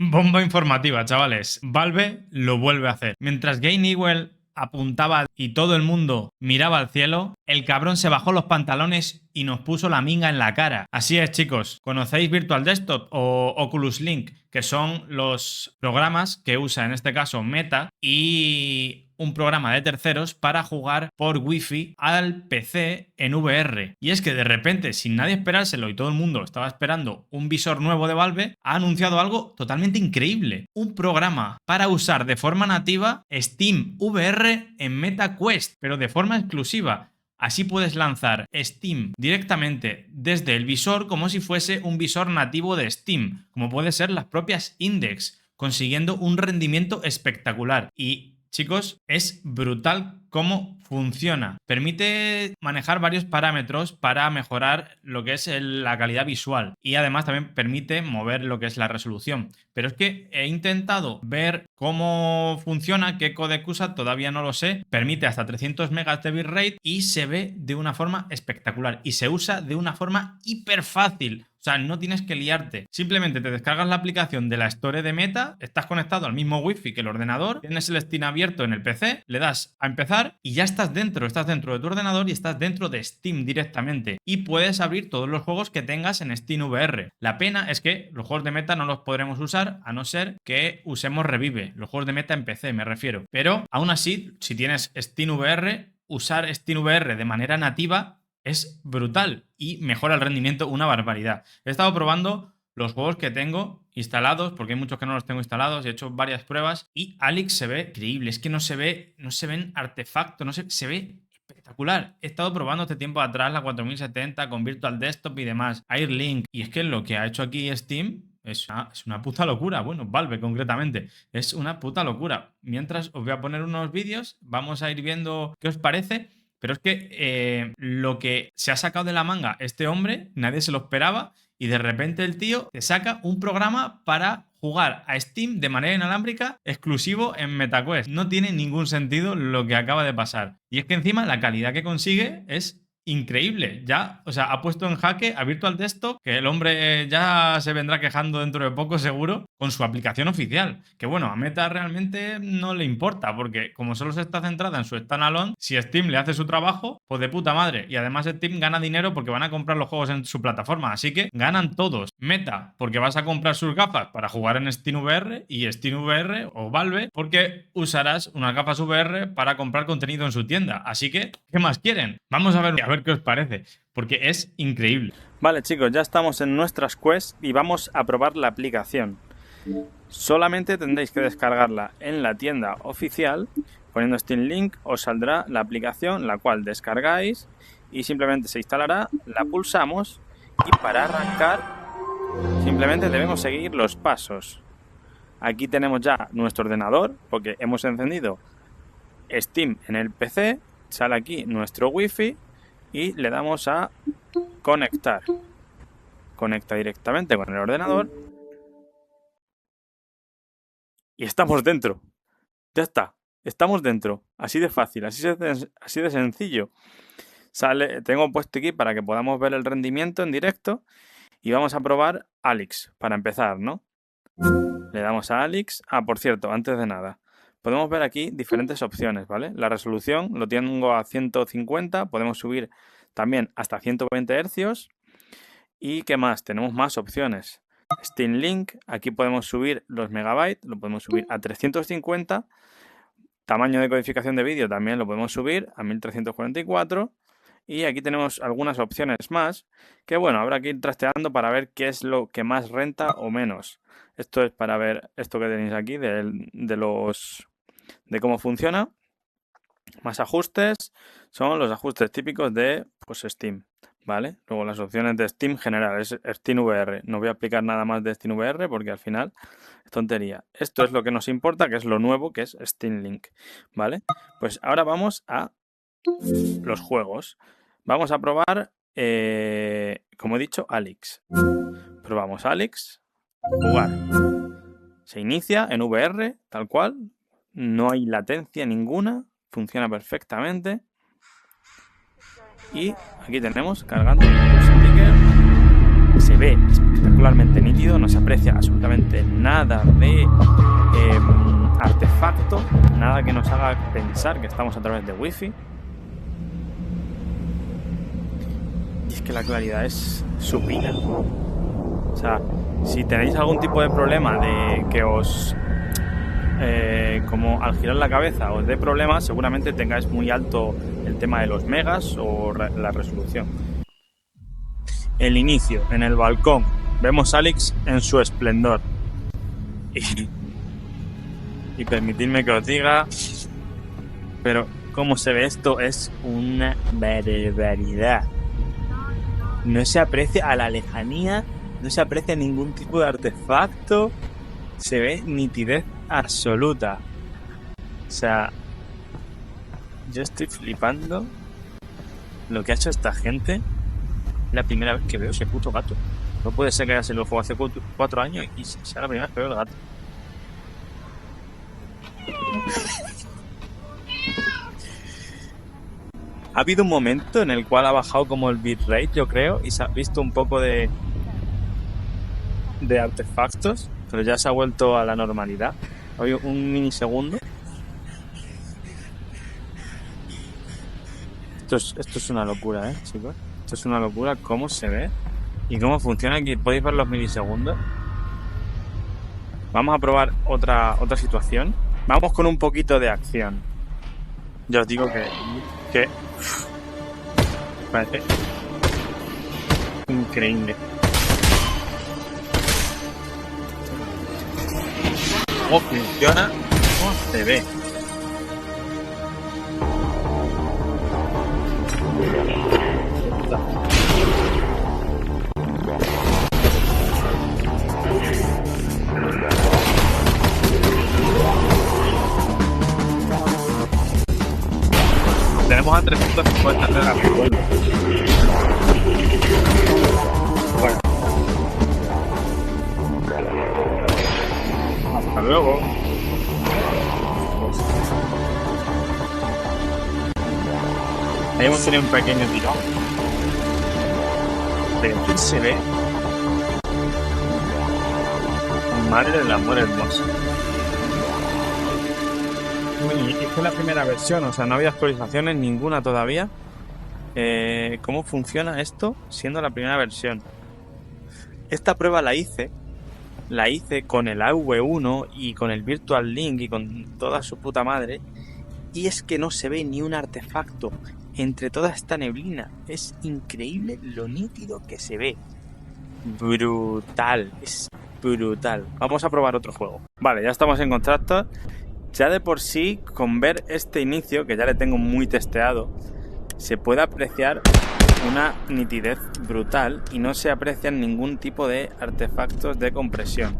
Bomba informativa, chavales. Valve lo vuelve a hacer. Mientras Game Newell apuntaba y todo el mundo miraba al cielo, el cabrón se bajó los pantalones y nos puso la minga en la cara. Así es, chicos. ¿Conocéis Virtual Desktop o Oculus Link? Que son los programas que usa en este caso Meta y un programa de terceros para jugar por Wi-Fi al PC en VR. Y es que de repente, sin nadie esperárselo y todo el mundo estaba esperando un visor nuevo de Valve, ha anunciado algo totalmente increíble. Un programa para usar de forma nativa Steam VR en Meta Quest, pero de forma exclusiva. Así puedes lanzar Steam directamente desde el visor como si fuese un visor nativo de Steam, como puede ser las propias Index, consiguiendo un rendimiento espectacular. Y chicos, es brutal cómo funciona. Permite manejar varios parámetros para mejorar lo que es la calidad visual y además también permite mover lo que es la resolución. Pero es que he intentado ver cómo funciona, qué codec usa, todavía no lo sé. Permite hasta 300 megas de bitrate y se ve de una forma espectacular y se usa de una forma hiper fácil. O sea, no tienes que liarte. Simplemente te descargas la aplicación de la Store de Meta, estás conectado al mismo Wi-Fi que el ordenador, tienes el Steam abierto en el PC, le das a empezar y ya estás dentro de tu ordenador y estás dentro de Steam directamente. Y puedes abrir todos los juegos que tengas en Steam VR. La pena es que los juegos de Meta no los podremos usar a no ser que usemos Revive. Los juegos de Meta en PC me refiero. Pero aún así, si tienes Steam VR, usar Steam VR de manera nativa es brutal y mejora el rendimiento una barbaridad. He estado probando los juegos que tengo instalados, porque hay muchos que no los tengo instalados, he hecho varias pruebas y Alyx se ve increíble, es que no se ven artefactos, se ve espectacular. He estado probando este tiempo atrás la 4070 con Virtual Desktop y demás, Airlink, y es que lo que ha hecho aquí Steam es una puta locura. Bueno, Valve concretamente, es una puta locura. Mientras os voy a poner unos vídeos, vamos a ir viendo qué os parece. Pero es que lo que se ha sacado de la manga este hombre, nadie se lo esperaba y de repente el tío te saca un programa para jugar a Steam de manera inalámbrica exclusivo en MetaQuest. No tiene ningún sentido lo que acaba de pasar. Y es que encima la calidad que consigue es increíble. Ya, o sea, ha puesto en jaque a Virtual Desktop, que el hombre ya se vendrá quejando dentro de poco seguro, con su aplicación oficial. Que bueno, a Meta realmente no le importa, porque como solo se está centrada en su standalone, si Steam le hace su trabajo, pues de puta madre. Y además Steam gana dinero porque van a comprar los juegos en su plataforma. Así que ganan todos. Meta, porque vas a comprar sus gafas para jugar en Steam VR, y Steam VR o Valve, porque usarás unas gafas VR para comprar contenido en su tienda. Así que, ¿qué más quieren? Vamos a ver qué os parece, porque es increíble. Vale, chicos, ya estamos en nuestras quests y vamos a probar la aplicación. Solamente tendréis que descargarla en la tienda oficial. Poniendo Steam Link os saldrá la aplicación, la cual descargáis y simplemente se instalará, la pulsamos y para arrancar simplemente debemos seguir los pasos. Aquí tenemos ya nuestro ordenador porque hemos encendido Steam en el PC, sale aquí nuestro Wi-Fi y le damos a conectar. Conecta directamente con el ordenador y estamos dentro. Ya está, estamos dentro. Así de fácil, así de sencillo. Tengo puesto aquí para que podamos ver el rendimiento en directo y vamos a probar Alyx para empezar, ¿no? Le damos a Alyx. Por cierto, antes de nada, podemos ver aquí diferentes opciones, ¿vale? La resolución lo tengo a 150, podemos subir también hasta 120 Hz. ¿Y qué más? Tenemos más opciones. Steam Link, aquí podemos subir los megabytes, lo podemos subir a 350. Tamaño de codificación de vídeo también lo podemos subir a 1344. Y aquí tenemos algunas opciones más que, bueno, habrá que ir trasteando para ver qué es lo que más renta o menos. Esto es para ver esto que tenéis aquí de cómo funciona. Más ajustes son los ajustes típicos de Steam, ¿vale? Luego las opciones de Steam general es Steam VR. No voy a explicar nada más de Steam VR porque al final es tontería. Esto es lo que nos importa, que es lo nuevo, que es Steam Link, ¿vale? Pues ahora vamos a los juegos. Vamos a probar, como he dicho, Alyx. Probamos Alyx. Jugar. Se inicia en VR, tal cual. No hay latencia ninguna. Funciona perfectamente. Y aquí tenemos cargando el sticker. Se ve espectacular. espectacularmente nítido, no se aprecia absolutamente nada de artefacto, nada que nos haga pensar que estamos a través de wifi. Y es que la claridad es supina. O sea, si tenéis algún tipo de problema de que os como al girar la cabeza os dé problemas, seguramente tengáis muy alto el tema de los megas o la resolución. El inicio, en el balcón, vemos a Alyx en su esplendor. Y permitidme que os diga, pero cómo se ve esto es una barbaridad. No se aprecia a la lejanía, no se aprecia ningún tipo de artefacto, se ve nitidez absoluta. O sea, yo estoy flipando lo que ha hecho esta gente. La primera vez que veo ese puto gato. No puede ser que haya salido el juego hace 4 años y sea la primera vez que veo el gato. Ha habido un momento en el cual ha bajado como el bitrate, yo creo, y se ha visto un poco de artefactos, pero ya se ha vuelto a la normalidad. Hay un minisegundo. Esto es una locura, chicos. Esto es una locura cómo se ve y cómo funciona aquí. ¿Podéis ver los milisegundos? Vamos a probar otra situación. Vamos con un poquito de acción. Ya os digo que parece increíble. ¿Cómo funciona? ¿Cómo se ve? Tenemos a 350 megas de vuelo. Bueno. Hasta luego. Ahí hemos tenido un pequeño tirón. Pero aquí se ve. Madre del amor hermoso. Es que la primera versión, o sea, no había actualizaciones ninguna todavía. ¿Cómo funciona esto siendo la primera versión? Esta prueba la hice con el AV1 y con el Virtual Link y con toda su puta madre, y es que no se ve ni un artefacto entre toda esta neblina. Es increíble lo nítido que se ve. Brutal, es brutal. Vamos a probar otro juego. Vale, ya estamos en Contractor. Ya de por sí, con ver este inicio, que ya le tengo muy testeado, se puede apreciar una nitidez brutal y no se aprecian ningún tipo de artefactos de compresión.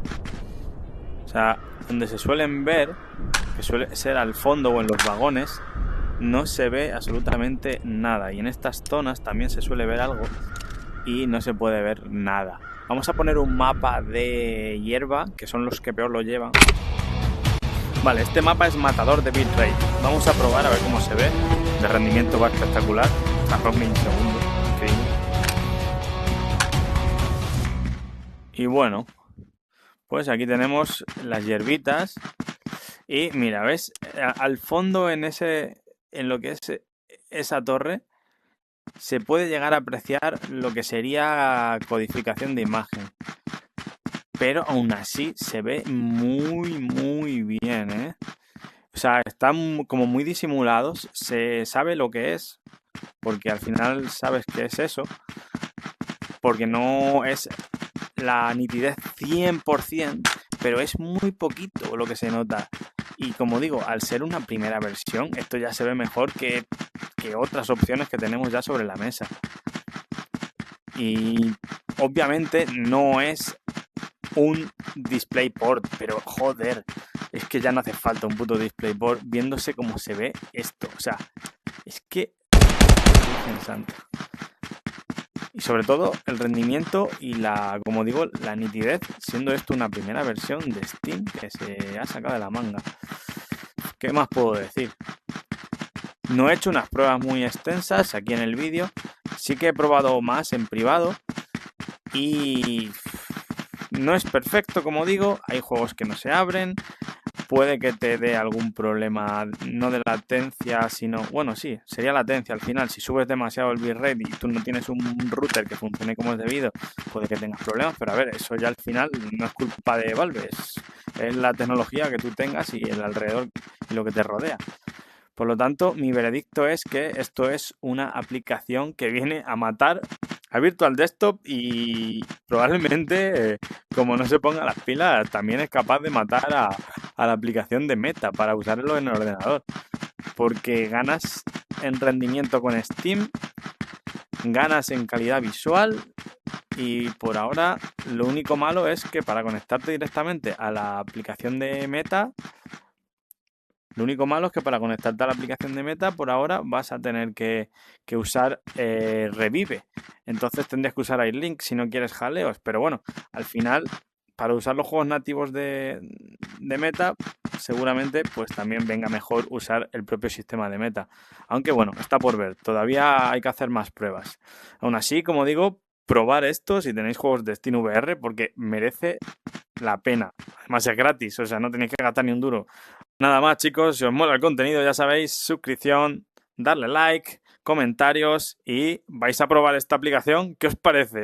O sea, donde se suelen ver, que suele ser al fondo o en los vagones, no se ve absolutamente nada. Y en estas zonas también se suele ver algo y no se puede ver nada. Vamos a poner un mapa de hierba, que son los que peor lo llevan. Vale, este mapa es matador de bitrate. Vamos a probar a ver cómo se ve. De rendimiento va espectacular. A 2 milisegundos. Increíble. Y bueno, pues aquí tenemos las hierbitas. Y mira, ¿ves? Al fondo en lo que es esa torre se puede llegar a apreciar lo que sería codificación de imagen. Pero aún así se ve muy, muy bien, ¿eh? O sea, están como muy disimulados. Se sabe lo que es, porque al final sabes que es eso. Porque no es la nitidez 100%, pero es muy poquito lo que se nota. Y como digo, al ser una primera versión, esto ya se ve mejor que otras opciones que tenemos ya sobre la mesa. Y obviamente no es un DisplayPort, pero joder, es que ya no hace falta un puto DisplayPort viéndose cómo se ve esto. O sea, es que pensando. Y sobre todo el rendimiento y como digo, la nitidez, siendo esto una primera versión de Steam que se ha sacado de la manga. ¿Qué más puedo decir? No he hecho unas pruebas muy extensas aquí en el vídeo. Sí que he probado más en privado y No es perfecto, como digo, hay juegos que no se abren, puede que te dé algún problema, no de latencia, sino, bueno, sí, sería latencia al final. Si subes demasiado el bitrate y tú no tienes un router que funcione como es debido, puede que tengas problemas, pero a ver, eso ya al final no es culpa de Valve, es la tecnología que tú tengas y el alrededor y lo que te rodea. Por lo tanto, mi veredicto es que esto es una aplicación que viene a matar a Virtual Desktop y probablemente, como no se ponga las pilas, también es capaz de matar a la aplicación de Meta para usarlo en el ordenador. Porque ganas en rendimiento con Steam, ganas en calidad visual y por ahora lo único malo es que para conectarte directamente a la aplicación de Meta, lo único malo es que para conectarte a la aplicación de Meta, por ahora vas a tener que usar Revive. Entonces tendrías que usar iLink si no quieres jaleos. Pero bueno, al final, para usar los juegos nativos de Meta, seguramente pues también venga mejor usar el propio sistema de Meta. Aunque bueno, está por ver. Todavía hay que hacer más pruebas. Aún así, como digo, probar esto si tenéis juegos de SteamVR porque merece la pena. Además es gratis, o sea, no tenéis que gastar ni un duro. Nada más, chicos, si os mola el contenido, ya sabéis, suscripción, darle like, comentarios y vais a probar esta aplicación. ¿Qué os parece?